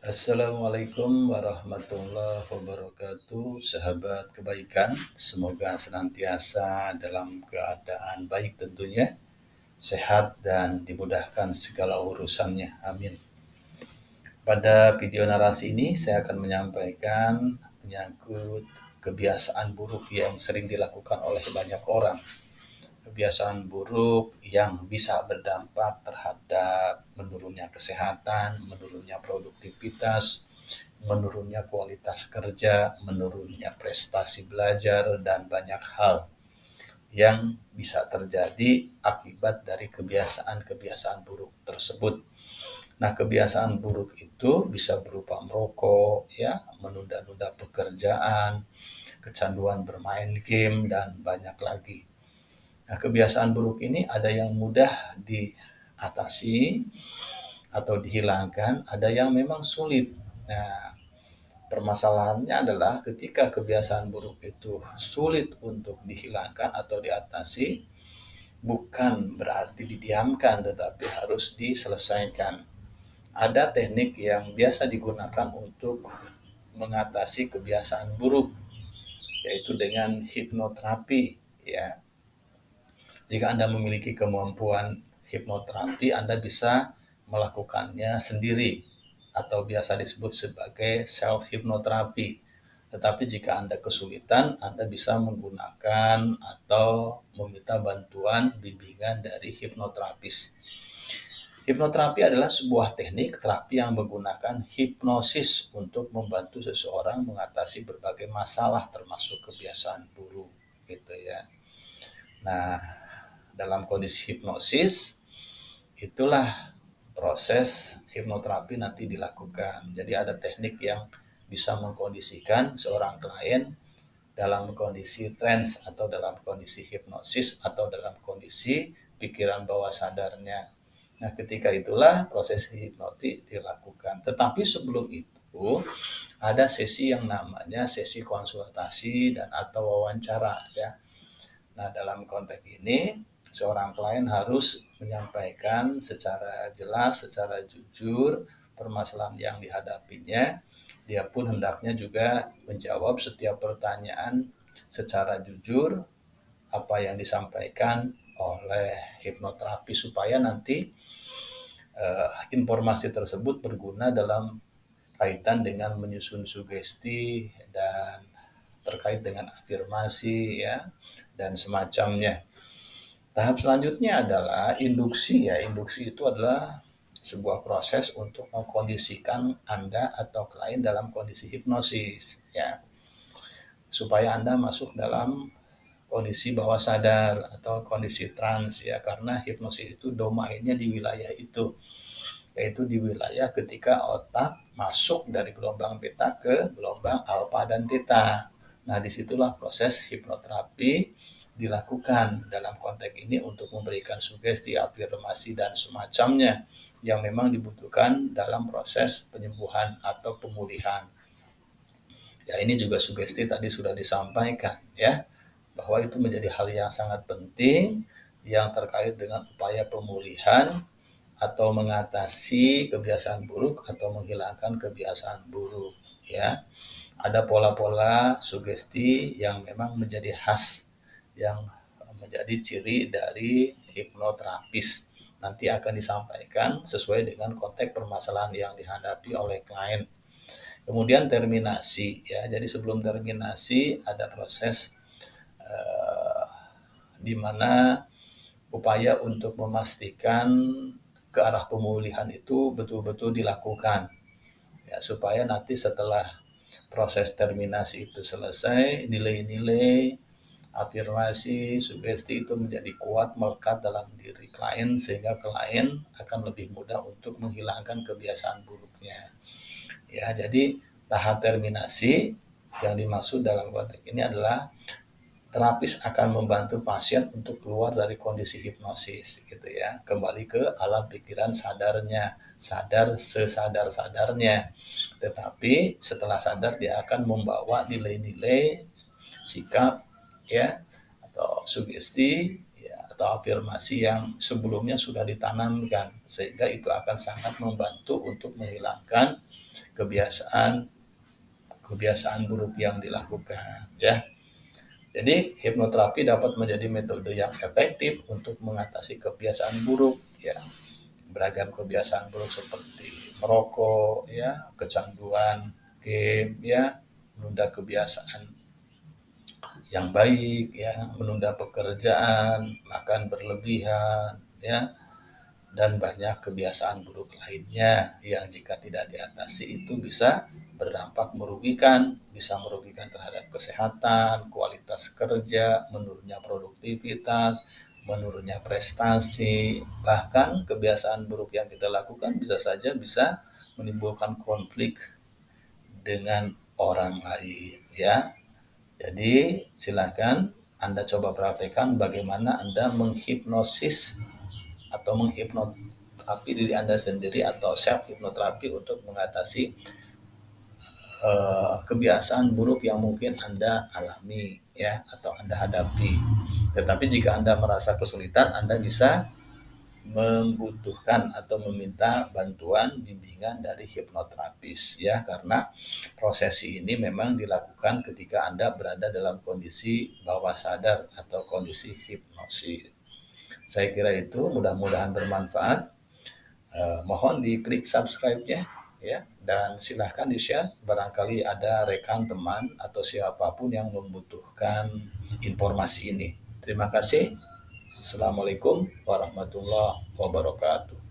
Assalamualaikum warahmatullahi wabarakatuh, sahabat kebaikan. Semoga senantiasa dalam keadaan baik tentunya, sehat dan dimudahkan segala urusannya. Amin. Pada video narasi ini saya akan menyampaikan menyangkut kebiasaan buruk yang sering dilakukan oleh banyak orang. Kebiasaan buruk yang bisa berdampak terhadap menurunnya kesehatan, menurunnya produktivitas, menurunnya kualitas kerja, menurunnya prestasi belajar, dan banyak hal yang bisa terjadi akibat dari kebiasaan-kebiasaan buruk tersebut. Nah, kebiasaan buruk itu bisa berupa merokok, ya, menunda-nunda pekerjaan, kecanduan bermain game, dan banyak lagi. Nah, kebiasaan buruk ini ada yang mudah diatasi atau dihilangkan, ada yang memang sulit. Nah, permasalahannya adalah ketika kebiasaan buruk itu sulit untuk dihilangkan atau diatasi, bukan berarti didiamkan, tetapi harus diselesaikan. Ada teknik yang biasa digunakan untuk mengatasi kebiasaan buruk, yaitu dengan hipnoterapi. Ya, jika Anda memiliki kemampuan hipnoterapi, Anda bisa melakukannya sendiri atau biasa disebut sebagai self hipnoterapi. Tetapi jika Anda kesulitan, Anda bisa menggunakan atau meminta bantuan bimbingan dari hipnoterapis. Hipnoterapi adalah sebuah teknik terapi yang menggunakan hipnosis untuk membantu seseorang mengatasi berbagai masalah termasuk kebiasaan buruk, gitu ya. Nah, dalam kondisi hipnosis, itulah proses hipnoterapi nanti dilakukan. Jadi ada teknik yang bisa mengkondisikan seorang klien dalam kondisi trance atau dalam kondisi hipnosis atau dalam kondisi pikiran bawah sadarnya. Nah, ketika itulah proses hipnotis dilakukan. Tetapi sebelum itu ada sesi yang namanya sesi konsultasi dan atau wawancara, ya. Nah, dalam konteks ini, seorang klien harus menyampaikan secara jelas, secara jujur, permasalahan yang dihadapinya. Dia pun hendaknya juga menjawab setiap pertanyaan secara jujur, apa yang disampaikan oleh hipnoterapi, supaya nanti informasi tersebut berguna dalam kaitan dengan menyusun sugesti dan terkait dengan afirmasi, ya, dan semacamnya. Tahap selanjutnya adalah induksi, ya. Induksi itu adalah sebuah proses untuk mengkondisikan Anda atau klien dalam kondisi hipnosis, ya, supaya Anda masuk dalam kondisi bawah sadar atau kondisi trans, ya, karena hipnosis itu domainnya di wilayah itu, yaitu di wilayah ketika otak masuk dari gelombang beta ke gelombang alfa dan theta. Nah, disitulah proses hipnoterapi dilakukan dalam konteks ini untuk memberikan sugesti, afirmasi, dan semacamnya yang memang dibutuhkan dalam proses penyembuhan atau pemulihan. Ya, ini juga sugesti tadi sudah disampaikan, ya, bahwa itu menjadi hal yang sangat penting yang terkait dengan upaya pemulihan atau mengatasi kebiasaan buruk atau menghilangkan kebiasaan buruk, ya. Ada pola-pola sugesti yang memang menjadi khas, yang menjadi ciri dari hipnoterapis. Nanti akan disampaikan sesuai dengan konteks permasalahan yang dihadapi oleh klien. Kemudian terminasi, ya. Jadi sebelum terminasi ada proses eh, di mana upaya untuk memastikan ke arah pemulihan itu betul-betul dilakukan, ya, supaya nanti setelah proses terminasi itu selesai, nilai-nilai afirmasi, sugesti itu menjadi kuat melekat dalam diri klien sehingga klien akan lebih mudah untuk menghilangkan kebiasaan buruknya. Ya, jadi tahap terminasi yang dimaksud dalam konteks ini adalah terapis akan membantu pasien untuk keluar dari kondisi hipnosis, gitu ya, kembali ke alam pikiran sadarnya, sadar sesadar-sadarnya. Tetapi setelah sadar dia akan membawa nilai-nilai, sikap, ya, atau sugesti, ya, atau afirmasi yang sebelumnya sudah ditanamkan, sehingga itu akan sangat membantu untuk menghilangkan kebiasaan buruk yang dilakukan ya. Jadi hipnoterapi dapat menjadi metode yang efektif untuk mengatasi kebiasaan buruk ya. Beragam kebiasaan buruk seperti merokok ya, kecanduan game ya, menunda kebiasaan yang baik ya, menunda pekerjaan, makan berlebihan ya, dan banyak kebiasaan buruk lainnya yang jika tidak diatasi itu bisa berdampak merugikan, bisa merugikan terhadap kesehatan, kualitas kerja, menurunnya produktivitas, menurunnya prestasi, bahkan kebiasaan buruk yang kita lakukan bisa menimbulkan konflik dengan orang lain ya. Jadi silakan Anda coba praktekkan bagaimana Anda menghipnosis atau menghipnoterapi diri Anda sendiri atau self hipnoterapi untuk mengatasi kebiasaan buruk yang mungkin Anda alami ya atau Anda hadapi. Tetapi jika Anda merasa kesulitan, Anda bisa membutuhkan atau meminta bantuan bimbingan dari hipnoterapis ya, karena prosesi ini memang dilakukan ketika Anda berada dalam kondisi bawah sadar atau kondisi hipnosis. Saya kira itu mudah-mudahan bermanfaat. Mohon diklik subscribe-nya ya, dan silahkan di-share barangkali ada rekan teman atau siapapun yang membutuhkan informasi ini. Terima kasih. Assalamualaikum warahmatullahi wabarakatuh.